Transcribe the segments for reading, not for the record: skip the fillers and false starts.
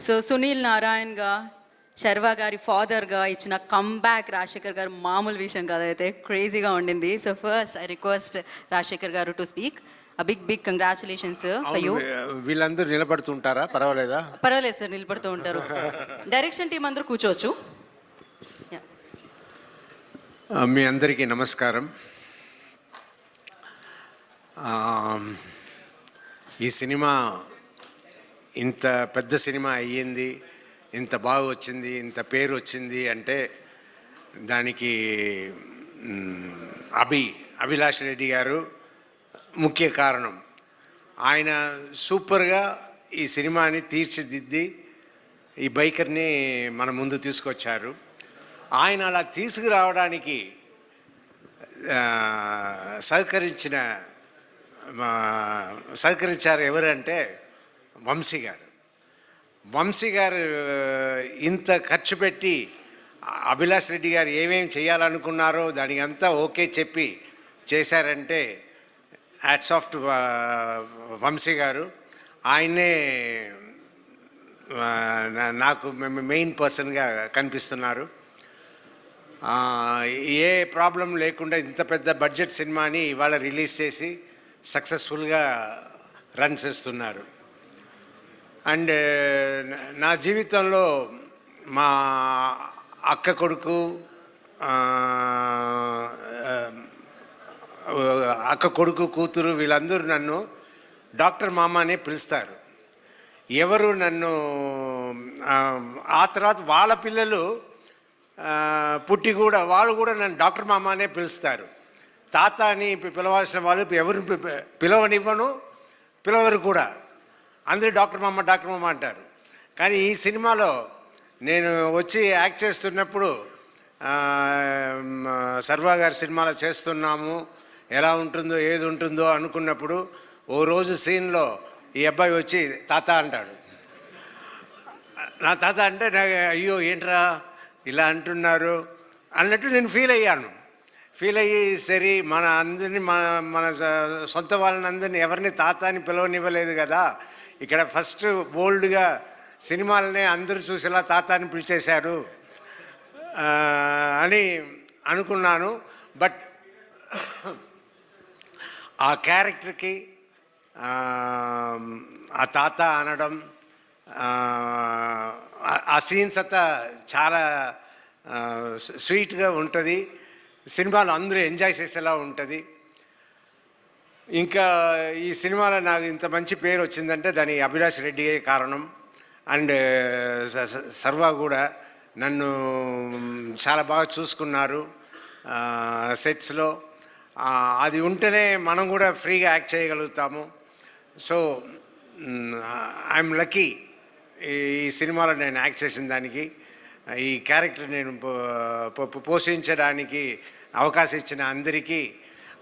So Sunil నారాయణ్గా, Sharwa గారి ఫాదర్గా ఇచ్చిన comeback Rajasekhar గారు మామూలు విషయం కాదైతే క్రేజీగా ఉండింది. So first I request Rajasekhar garu to speak. Big congratulations for you. వీళ్ళందరూ నిలబడుతుంటారా? పర్వాలేదా? పర్వాలేదు సార్, నిలబడుతూ ఉంటారు. డైరెక్షన్ టీం అందరూ కూర్చోవచ్చు. మీ అందరికీ నమస్కారం. ఈ సినిమా ఇంత పెద్ద సినిమా అయ్యింది, ఇంత బాగా వచ్చింది, ఇంత పేరు వచ్చింది అంటే దానికి అభిలాష్ రెడ్డి గారు ముఖ్య కారణం. ఆయన సూపర్గా ఈ సినిమాని తీర్చిదిద్ది ఈ బైకర్ని మన ముందు తీసుకొచ్చారు. ఆయన అలా తీసుకురావడానికి సహకరించారు ఎవరంటే వంశీ గారు. వంశీ గారు ఇంత ఖర్చు పెట్టి అభిలాష్ రెడ్డి గారు ఏమేమి చేయాలనుకున్నారో దానికి అంతా ఓకే చెప్పి చేశారంటే హ్యాట్స్ ఆఫ్ టు వంశీ గారు. ఆయనే నాకు మెయిన్ పర్సన్గా కనిపిస్తున్నారు. ఏ ప్రాబ్లం లేకుండా ఇంత పెద్ద బడ్జెట్ సినిమాని ఇవాళ రిలీజ్ చేసి సక్సెస్ఫుల్గా రన్ చేస్తున్నారు. అండ్ నా జీవితంలో మా అక్క కొడుకు కూతురు వీళ్ళందరూ నన్ను డాక్టర్ మామ అనే పిలుస్తారు. ఎవరు నన్ను ఆ తర్వాత వాళ్ళ పిల్లలు పుట్టి కూడా వాళ్ళు కూడా నన్ను డాక్టర్ మామ అనే పిలుస్తారు. తాత అని పిలవాల్సిన వాళ్ళు ఎవరు పిలవరు కూడా. అందరూ డాక్టర్ మామ అంటారు. కానీ ఈ సినిమాలో నేను వచ్చి యాక్ట్ చేస్తున్నప్పుడు సర్వా గారి సినిమాలో చేస్తున్నాము, ఎలా ఉంటుందో ఏది ఉంటుందో అనుకున్నప్పుడు ఓ రోజు సీన్లో ఈ అబ్బాయి వచ్చి తాత అంటాడు. నా తాత అంటే నాకు అయ్యో ఏంట్రా ఇలా అంటున్నారు అన్నట్టు నేను ఫీల్ అయ్యి సరే మన అందరినీ మన సొంత వాళ్ళని అందరినీ ఎవరిని తాత అని పిలవనివ్వలేదు కదా, ఇక్కడ ఫస్ట్ బోల్డ్గా సినిమాలనే అందరూ చూసేలా తాత అని పిలిచేశారు అని అనుకున్నాను. బట్ ఆ క్యారెక్టర్కి ఆ తాత అనడం, ఆ సీన్స్ అంతా చాలా స్వీట్గా ఉంటుంది. సినిమాలో అందరూ ఎంజాయ్ చేసేలా ఉంటుంది. ఇంకా ఈ సినిమాలో నాకు ఇంత మంచి పేరు వచ్చిందంటే దాని అభిలాష్ రెడ్డియే కారణం. అండ్ సర్వా కూడా నన్ను చాలా బాగా చూసుకున్నారు సెట్స్లో. అది ఉంటేనే మనం కూడా ఫ్రీగా యాక్ట్ చేయగలుగుతాము. సో ఐఎమ్ లక్కీ ఈ సినిమాలో నేను యాక్ట్ చేసిన దానికి, ఈ క్యారెక్టర్ నేను పోషించడానికి అవకాశం ఇచ్చిన అందరికీ,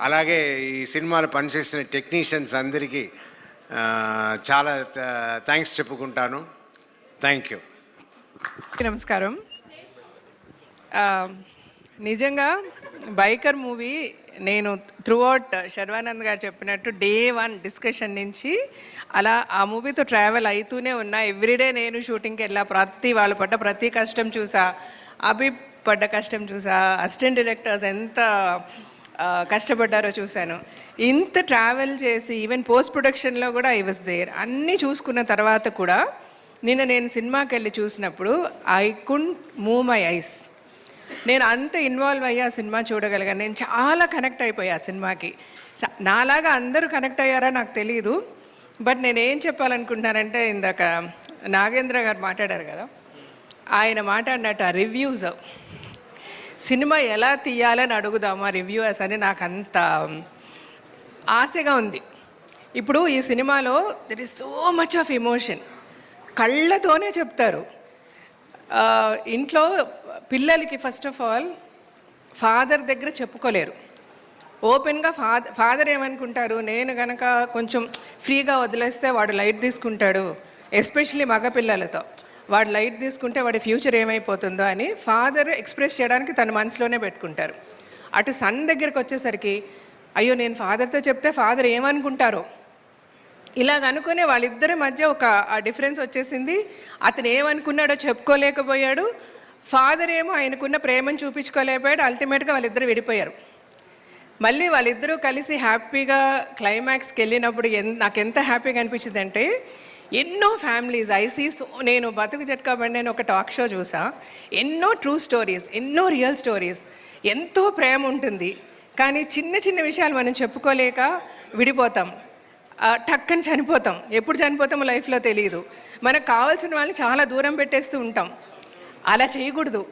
అలాగే ఈ సినిమాలో పనిచేసిన టెక్నీషియన్స్ అందరికీ చాలా థ్యాంక్స్ చెప్పుకుంటాను. Thank you. నమస్కారం. నిజంగా బైకర్ మూవీ నేను త్రూఅవుట్ శర్వానంద్ గారు చెప్పినట్టు డే 1 డిస్కషన్ నుంచి అలా ఆ మూవీతో ట్రావెల్ అవుతూనే ఉన్నా. ఎవ్రీడే నేను షూటింగ్కి వెళ్ళా, వాళ్ళు పడ్డ ప్రతి కష్టం చూసా, పడ్డ కష్టం చూసా, అసిస్టెంట్ డైరెక్టర్స్ ఎంత కష్టపడ్డారో చూశాను. ఇంత ట్రావెల్ చేసి ఈవెన్ పోస్ట్ ప్రొడక్షన్లో కూడా ఐ వాజ్ దేర్. అన్నీ చూసుకున్న తర్వాత కూడా నేను సినిమాకి వెళ్ళి చూసినప్పుడు ఐ కుడ్ంట్ మూవ్ మై ఐస్. నేను అంత ఇన్వాల్వ్ అయ్యి ఆ సినిమా చూడగలిగాను. నేను చాలా కనెక్ట్ అయిపోయా ఆ సినిమాకి. నాలాగా అందరూ కనెక్ట్ అయ్యారా నాకు తెలియదు. బట్ నేనేం చెప్పాలనుకుంటున్నానంటే, ఇందాక నాగేంద్ర గారు మాట్లాడారు కదా, ఆయన మాట్లాడినట్టు ఆ రివ్యూస్, సినిమా ఎలా తీయాలని అడుగుదామా రివ్యూవర్స్ అని నాకు అంత ఆశగా ఉంది. ఇప్పుడు ఈ సినిమాలో there is so much of emotion. కళ్ళతోనే చెప్తారు. ఇంట్లో పిల్లలకి ఫస్ట్ ఆఫ్ ఆల్ ఫాదర్ దగ్గర చెప్పుకోలేరు. ఓపెన్గా ఫాదర్ ఏమనుకుంటారు, నేను కనుక కొంచెం ఫ్రీగా వదిలేస్తే వాడు లైట్ తీసుకుంటాడు, ఎస్పెషల్లీ మగపిల్లలతో వాడు లైట్ తీసుకుంటే వాడి ఫ్యూచర్ ఏమైపోతుందో అని ఫాదర్ ఎక్స్ప్రెస్ చేయడానికి తన మనసులోనే పెట్టుకుంటారు. అటు సన్ దగ్గరికి వచ్చేసరికి అయ్యో నేను ఫాదర్తో చెప్తే ఫాదర్ ఏమనుకుంటారో ఇలాగ అనుకునే వాళ్ళిద్దరి మధ్య ఒక డిఫరెన్స్ వచ్చేసింది. అతను ఏమనుకున్నాడో చెప్పుకోలేకపోయాడు, ఫాదర్ ఏమో ఆయనకున్న ప్రేమను చూపించుకోలేకపోయాడు. అల్టిమేట్గా వాళ్ళిద్దరు విడిపోయారు. మళ్ళీ వాళ్ళిద్దరూ కలిసి హ్యాపీగా క్లైమాక్స్కి వెళ్ళినప్పుడు నాకు ఎంత హ్యాపీగా అనిపించింది అంటే, ఎన్నో ఫ్యామిలీస్ నేను బతుకు జట్కా బండి అని ఒక టాక్ షో చూసా. ఎన్నో ట్రూ స్టోరీస్, ఎన్నో రియల్ స్టోరీస్, ఎంతో ప్రేమ ఉంటుంది. కానీ చిన్న చిన్న విషయాలు మనం చెప్పుకోలేక విడిపోతాం, టక్కని చనిపోతాం. ఎప్పుడు చనిపోతామో లైఫ్లో తెలియదు. మనకు కావాల్సిన వాళ్ళని చాలా దూరం పెట్టేస్తూ ఉంటాం. అలా చేయకూడదు.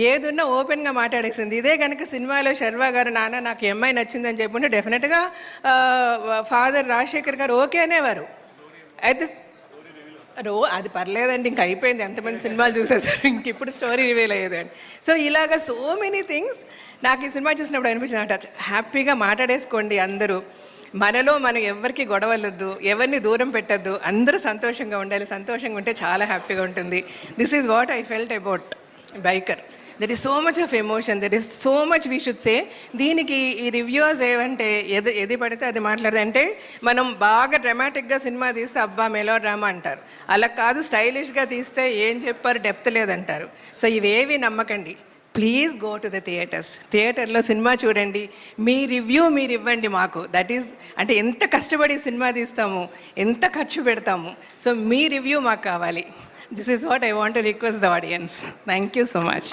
ఏదున్నా ఓపెన్గా మాట్లాడేసింది. ఇదే కనుక సినిమాలో శర్వా గారు నాన్న నాకు ఈ అమ్మాయి నచ్చిందని చెప్పుంటే డెఫినెట్గా ఫాదర్ రాజశేఖర్ గారు ఓకే అనేవారు. అయితే అది పర్లేదండి, ఇంక అయిపోయింది, ఎంతమంది సినిమాలు చూసేసారు, ఇంక ఇప్పుడు స్టోరీ రివీల్ అయ్యేదండి. సో ఇలాగ సో మెనీ థింగ్స్ నాకు ఈ సినిమా చూసినప్పుడు అనిపించింది. హ్యాపీగా మాట్లాడేసుకోండి అందరూ. మనలో మనం ఎవరికి గొడవలొద్దు, ఎవరిని దూరం పెట్టద్దు, అందరూ సంతోషంగా ఉండాలి. సంతోషంగా ఉంటే చాలా హ్యాపీగా ఉంటుంది. This is what I felt about biker. There is so much of emotion, there is so much we should say. దీనికి ఈ రివ్యూవర్స్ ఏమంటే ఏది పడితే అది మాట్లాడదంటే, మనం బాగా డ్రామాటిక్గా సినిమా తీస్తే అబ్బా మెలో డ్రామా అంటారు. అలా కాదు, స్టైలిష్గా తీస్తే ఏం చెప్పారు డెప్త్ లేదంటారు. సో ఇవేవి నమ్మకండి. Please go to the theatres. థియేటర్లో సినిమా చూడండి, మీ రివ్యూ మీరు ఇవ్వండి మాకు. దట్ ఈజ్ అంటే ఎంత కష్టపడి సినిమా తీస్తాము, ఎంత ఖర్చు పెడతాము. సో మీ రివ్యూ మాకు కావాలి. This is what I want to request the audience. Thank you so much.